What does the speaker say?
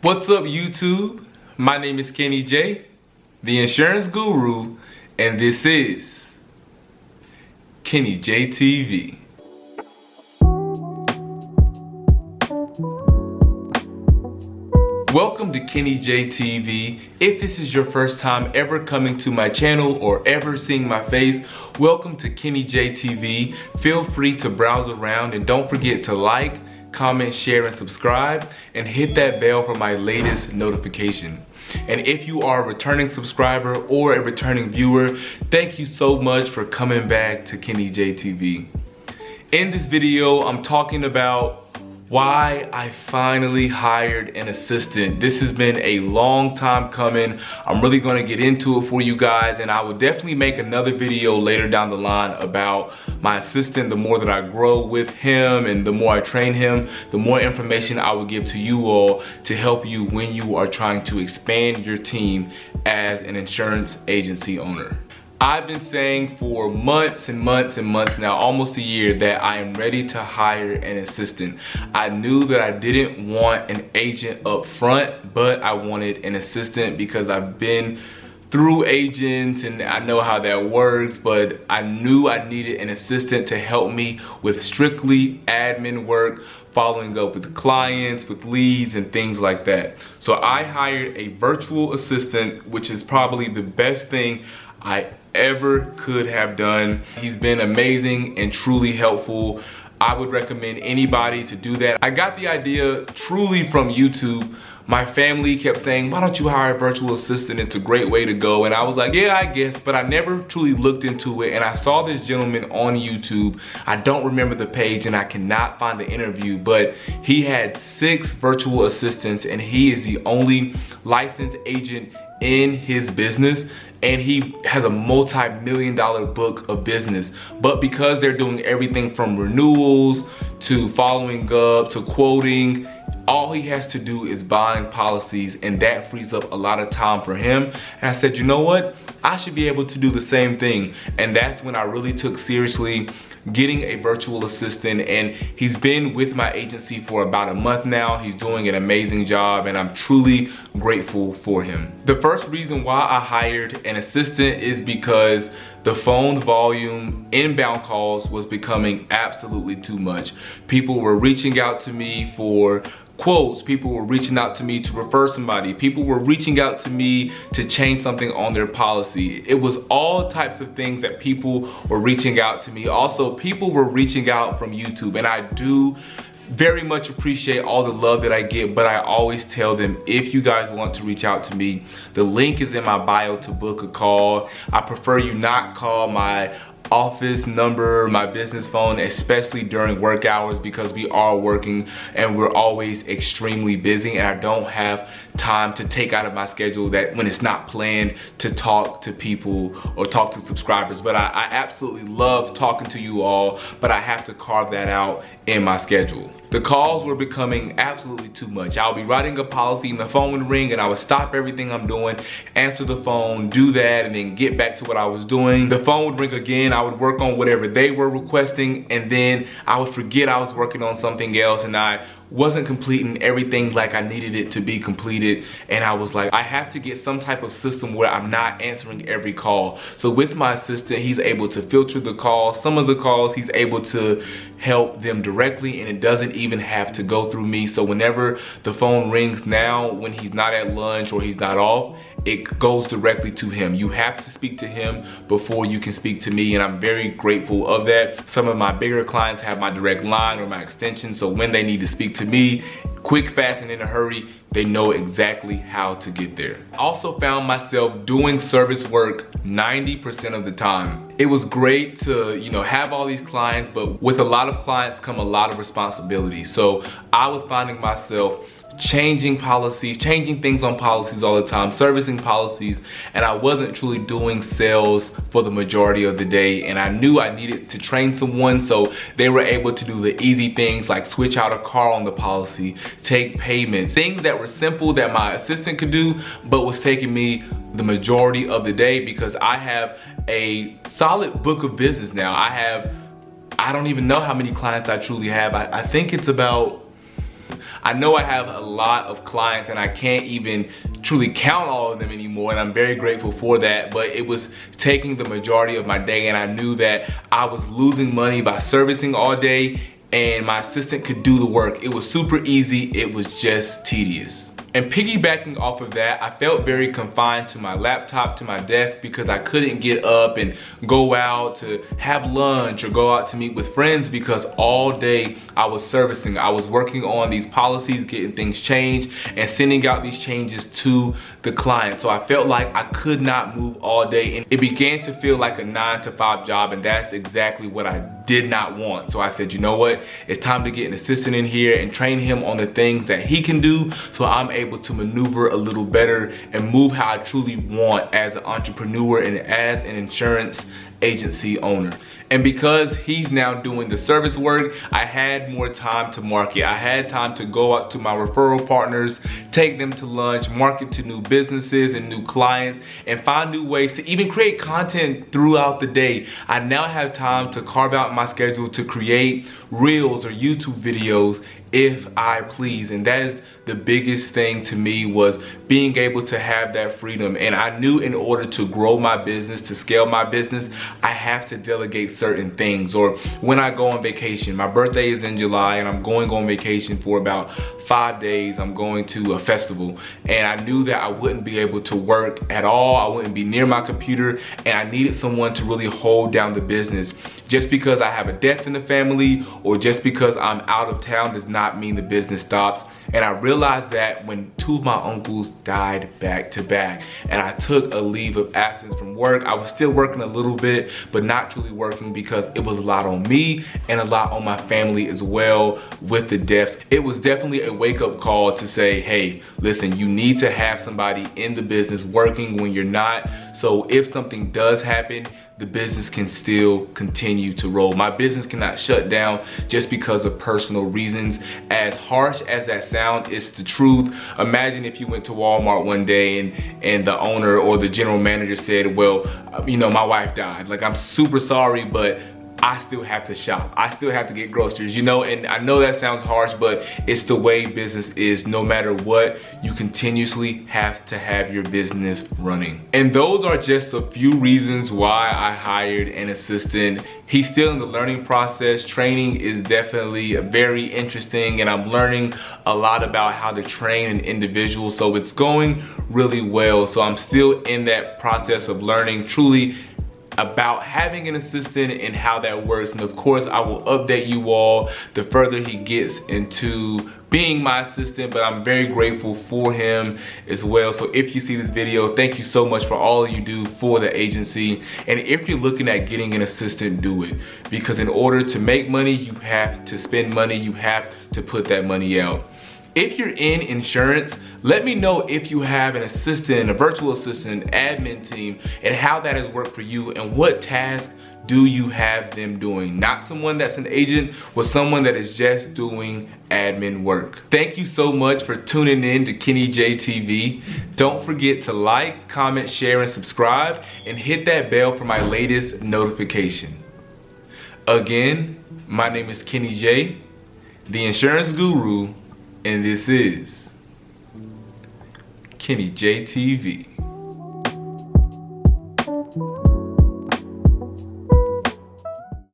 What's up, YouTube? My name is Kenny J, the insurance guru, and this is Kenny J TV. Welcome to Kenny J TV. If this is your first time ever coming to my channel or ever seeing my face, welcome to Kenny J TV. Feel free to browse around and don't forget to like, comment, share, and subscribe, and hit that bell for my latest notification. And if you are a returning subscriber or a returning viewer, thank you so much for coming back to Kenny J TV. In this video, I'm talking about why I finally hired an assistant. This has been a long time coming. I'm really gonna get into it for you guys, and I will definitely make another video later down the line about my assistant. The more that I grow with him and the more I train him, the more information I will give to you all to help you when you are trying to expand your team as an insurance agency owner. I've been saying for months and months and months now, almost a year, that I am ready to hire an assistant. I knew that I didn't want an agent up front, but I wanted an assistant because I've been through agents and I know how that works, but I knew I needed an assistant to help me with strictly admin work, following up with clients, with leads, and things like that. So I hired a virtual assistant, which is probably the best thing I ever could have done. He's been amazing and truly helpful. I would recommend anybody to do that. I got the idea truly from YouTube. My family kept saying, why don't you hire a virtual assistant? It's a great way to go. And I was like, yeah, I guess, but I never truly looked into it. And I saw this gentleman on YouTube. I don't remember the page and I cannot find the interview, but he had 6 virtual assistants and he is the only licensed agent in his business. And he has a multi-million-dollar book of business. But because they're doing everything from renewals to following up to quoting, all he has to do is buying policies, and that frees up a lot of time for him. And I said, you know what? I should be able to do the same thing. And that's when I really took seriously getting a virtual assistant, and he's been with my agency for about a month now. He's doing an amazing job and I'm truly grateful for him. The first reason why I hired an assistant is because the phone volume, inbound calls, was becoming absolutely too much. People were reaching out to me for quotes, people were reaching out to me to refer somebody, people were reaching out to me to change something on their policy. It was all types of things that people were reaching out to me. Also, people were reaching out from YouTube, and I do very much appreciate all the love that I get, but I always tell them, if you guys want to reach out to me, the link is in my bio to book a call. I prefer you not call my office number, my business phone, especially during work hours, because we are working and we're always extremely busy, and I don't have time to take out of my schedule that when it's not planned to talk to people or talk to subscribers. But I absolutely love talking to you all, but I have to carve that out in my schedule. The calls were becoming absolutely too much. I'll be writing a policy and the phone would ring and I would stop everything I'm doing, answer the phone, do that, and then get back to what I was doing. The phone would ring again, I would work on whatever they were requesting, and then I would forget I was working on something else and I wasn't completing everything like I needed it to be completed. And I was like, I have to get some type of system where I'm not answering every call. So with my assistant, he's able to filter the calls. Some of the calls he's able to help them directly, and it doesn't even have to go through me. So whenever the phone rings now, when he's not at lunch or he's not off, it goes directly to him. You have to speak to him before you can speak to me, and I'm very grateful of that. Some of my bigger clients have my direct line or my extension, so when they need to speak to me, quick, fast, and in a hurry, they know exactly how to get there. I also found myself doing service work 90% of the time. It was great to, have all these clients, but with a lot of clients come a lot of responsibility. So I was finding myself changing policies, changing things on policies all the time, servicing policies, and I wasn't truly doing sales for the majority of the day. And I knew I needed to train someone, so they were able to do the easy things like switch out a car on the policy, take payments, things that were simple that my assistant could do, but was taking me the majority of the day because I have a solid book of business now. I don't even know how many clients I truly have. I think it's about I know I have a lot of clients and I can't even truly count all of them anymore, and I'm very grateful for that, but it was taking the majority of my day, and I knew that I was losing money by servicing all day and my assistant could do the work. It was super easy, it was just tedious. And piggybacking off of that, I felt very confined to my laptop, to my desk, because I couldn't get up and go out to have lunch or go out to meet with friends, because all day I was servicing. I was working on these policies, getting things changed, and sending out these changes to the client. So I felt like I could not move all day, and it began to feel like a 9-to-5 job, and that's exactly what I did not want. So I said, you know what? It's time to get an assistant in here and train him on the things that he can do, so I'm able to maneuver a little better and move how I truly want as an entrepreneur and as an insurance agency owner. And because he's now doing the service work, I had more time to market. I had time to go out to my referral partners, take them to lunch, market to new businesses and new clients, and find new ways to even create content throughout the day. I now have time to carve out my schedule to create reels or YouTube videos if I please. And that is the biggest thing to me, was being able to have that freedom. And I knew in order to grow my business, to scale my business, I have to delegate certain things. Or when I go on vacation, my birthday is in July and I'm going on vacation for about 5 days. I'm going to a festival, and I knew that I wouldn't be able to work at all. I wouldn't be near my computer, and I needed someone to really hold down the business. Just because I have a death in the family or just because I'm out of town does not mean the business stops. And I realized that when 2 of my uncles died back to back, and I took a leave of absence from work. I was still working a little bit, but not truly working, because it was a lot on me and a lot on my family as well with the deaths. It was definitely a wake-up call to say, hey, listen, you need to have somebody in the business working when you're not. So if something does happen, the business can still continue to roll. My business cannot shut down just because of personal reasons. As harsh as that sounds, it's the truth. Imagine if you went to Walmart one day and the owner or the general manager said, well, you know, my wife died. Like, I'm super sorry, but I still have to shop. I still have to get groceries, you know? And I know that sounds harsh, but it's the way business is. No matter what, you continuously have to have your business running. And those are just a few reasons why I hired an assistant. He's still in the learning process. Training is definitely very interesting, and I'm learning a lot about how to train an individual. So it's going really well. So I'm still in that process of learning truly about having an assistant and how that works. And of course, I will update you all the further he gets into being my assistant, but I'm very grateful for him as well. So if you see this video, thank you so much for all you do for the agency. And if you're looking at getting an assistant, do it. Because in order to make money, you have to spend money, you have to put that money out. If you're in insurance, let me know if you have an assistant, a virtual assistant, admin team, and how that has worked for you, and what tasks do you have them doing. Not someone that's an agent, but someone that is just doing admin work. Thank you so much for tuning in to Kenny J TV. Don't forget to like, comment, share, and subscribe, and hit that bell for my latest notification. Again, my name is Kenny J, the insurance guru, and this is Kenny J TV.